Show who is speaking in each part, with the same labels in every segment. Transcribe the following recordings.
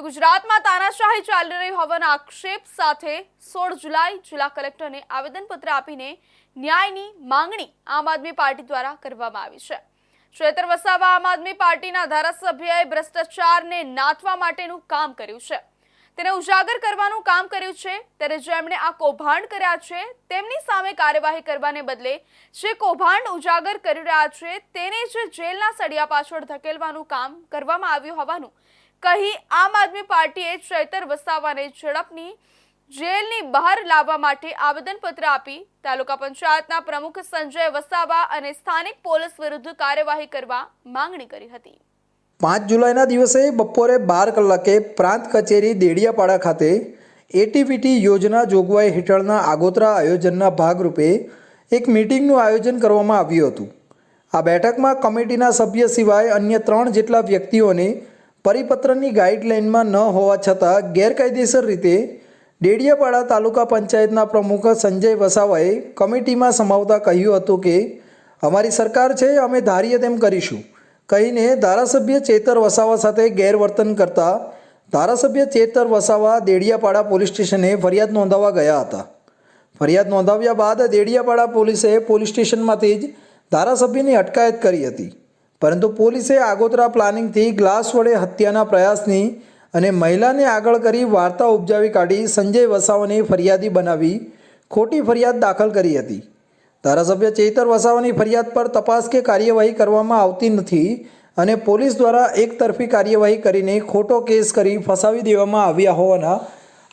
Speaker 1: ગુજરાતમાં તાનાશાહી ચાલી રહી હોવાના આક્ષેપ સાથે 16 જુલાઈ જિલ્લા કલેક્ટરને આવેદનપત્ર આપીને ન્યાયની માંગણી આમ આદમી પાર્ટી દ્વારા કરવામાં આવી છે। ચેતર વસાવા આમ આદમી પાર્ટીના ધારાસભ્યએ ભ્રષ્ટાચારને નાથવા માટેનું કામ કર્યું છે, તેને ઉજાગર કરવાનું કામ કર્યું છે, ત્યારે જેમણે આ કૌભાંડ કર્યા છે તેમની સામે કાર્યવાહી કરવાને બદલે જે કૌભાંડ ઉજાગર કરી રહ્યા છે તેને જ જેલના સળિયા પાછળ ધકેલવાનું કામ કરવામાં આવ્યું હોવાનું કહી આમ આદમી પાર્ટીએ ચેતર વસાવાને ઝડપની જેલની બહાર લાવવા માટે આવેદનપત્ર આપી તાલુકા પંચાયતના પ્રમુખ સંજય વસાવા અને સ્થાનિક પોલીસ વિરુદ્ધ કાર્યવાહી કરવા માંગણી કરી હતી।
Speaker 2: 5 જુલાઈના દિવસે બપોરે 12 કલાકે પ્રાંત કચેરી દેડિયાપાડા ખાતે એટીવીટી યોજના જોગવાઈ હેઠળના આગોતરા આયોજનના ભાગરૂપે એક મીટિંગનું આયોજન કરવામાં આવ્યું હતું। આ બેઠકમાં કમિટીના સભ્ય સિવાય અન્ય 3 જેટલા વ્યક્તિઓને પરિપત્રની ગાઈડલાઇનમાં ન હોવા છતાં ગેરકાયદેસર રીતે દેડિયાપાડા તાલુકા પંચાયતના પ્રમુખ સંજય વસાવાએ કમિટીમાં સમાવતા કહ્યું હતું કે અમારી સરકાર છે, અમે ધારીએ તેમ કરીશું કહીને ધારાસભ્ય ચેતર વસાવા સાથે ગેરવર્તન કરતા ધારાસભ્ય ચેતર વસાવા દેડિયાપાડા પોલીસ સ્ટેશને ફરિયાદ નોંધાવવા ગયા હતા। ફરિયાદ નોંધાવ્યા બાદ દેડિયાપાડા પોલીસે પોલીસ સ્ટેશનમાંથી જ ધારાસભ્યની અટકાયત કરી હતી, પરંતુ પોલીસે આગોતરા પ્લાનિંગથી ગ્લાસ વડે હત્યાના પ્રયાસની અને મહિલાને આગળ કરી વાર્તા ઉપજાવી કાઢી સંજય વસાવાને ફરિયાદી બનાવી ખોટી ફરિયાદ દાખલ કરી હતી। ધારાસભ્ય ચેતર વસાવાની ફરિયાદ પર તપાસ કે કાર્યવાહી કરવામાં આવતી નથી અને પોલીસ દ્વારા એકતરફી કાર્યવાહી કરીને ખોટો કેસ કરી ફસાવી દેવામાં આવ્યા હોવાના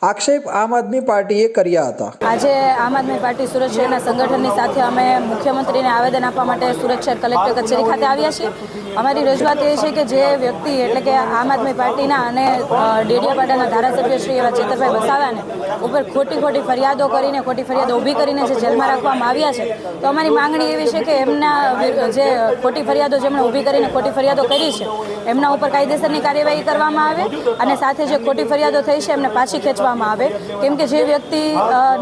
Speaker 2: આક્ષેપ આમ આદમી પાર્ટીએ કર્યા હતા।
Speaker 3: આજે આમ આદમી પાર્ટી સુરત શહેરના સંગઠનની સાથે અમે મુખ્યમંત્રીને આવેદન આપવા માટે સુરત શહેર કલેક્ટર કચેરી ખાતે આવ્યા છીએ। અમારી રજૂઆત એ છે કે જે વ્યક્તિ એટલે કે આમ આદમી પાર્ટીના અને દેડિયાપાડાના ધારાસભ્ય શ્રી એવા ચેતરભાઈ વસાવાને ઉપર ખોટી ફરિયાદો કરીને ખોટી ફરિયાદો ઊભી કરીને જે જેલમાં રાખવામાં આવ્યા છે, તો અમારી માંગણી એવી છે કે એમના જે ખોટી ફરિયાદો જેમણે ઊભી કરીને ખોટી ફરિયાદો કરી છે એમના ઉપર કાયદેસરની કાર્યવાહી કરવામાં આવે અને સાથે જે ખોટી ફરિયાદો થઈ છે એમને પાછી ખેંચવામાં આવે। કેમ કે જે વ્યક્તિ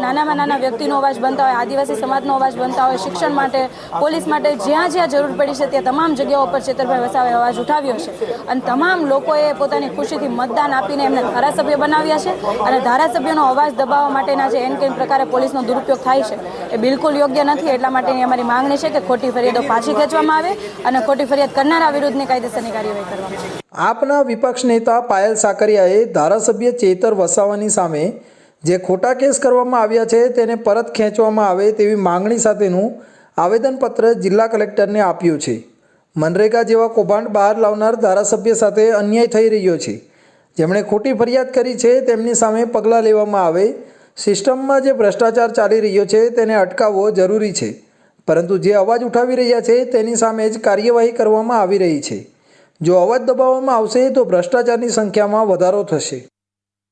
Speaker 3: નાનામાં નાના વ્યક્તિનો અવાજ બનતા હોય, આદિવાસી સમાજનો અવાજ બનતા હોય, શિક્ષણ માટે, પોલીસ માટે જ્યાં જ્યાં જરૂર પડી છે ત્યાં તમામ જગ્યાઓ પર ચેતરભાઈ વસાવાએ અવાજ ઉઠાવ્યો છે અને તમામ લોકોએ પોતાની ખુશીથી મતદાન આપીને એમને ધારાસભ્ય બનાવ્યા છે અને ધારાસભ્યનો અવાજ દબાવવા માટેના જે એન પ્રકારે પોલીસનો દુરુપયોગ થાય છે એ બિલકુલ યોગ્ય નથી। એટલા માટેની અમારી માંગણી છે કે ખોટી ફરિયાદો પાછી ખેંચવામાં આવે અને ખોટી ફરિયાદ કરનારા વિરુદ્ધની કાયદેસરની કાર્યવાહી કરવામાં આવે।
Speaker 2: આપના વિપક્ષ નેતા પાયલ સાકરિયાએ ધારાસભ્ય ચેતર વસાવાની સામે જે ખોટા કેસ કરવામાં આવ્યા છે તેને પરત ખેંચવામાં આવે તેવી માંગણી સાથેનું આવેદનપત્ર જિલ્લા કલેક્ટરને આપ્યું છે। મનરેગા જેવા કૌભાંડ બહાર લાવનાર ધારાસભ્ય સાથે અન્યાય થઈ રહ્યો છે, જેમણે ખોટી ફરિયાદ કરી છે તેમની સામે પગલાં લેવામાં આવે। સિસ્ટમમાં જે ભ્રષ્ટાચાર ચાલી રહ્યો છે તેને અટકાવવો જરૂરી છે, પરંતુ જે અવાજ ઉઠાવી રહ્યા છે તેની સામે જ કાર્યવાહી કરવામાં આવી રહી છે। જો અવાજ દબાવવામાં આવશે તો ભ્રષ્ટાચારની સંખ્યામાં વધારો થશે।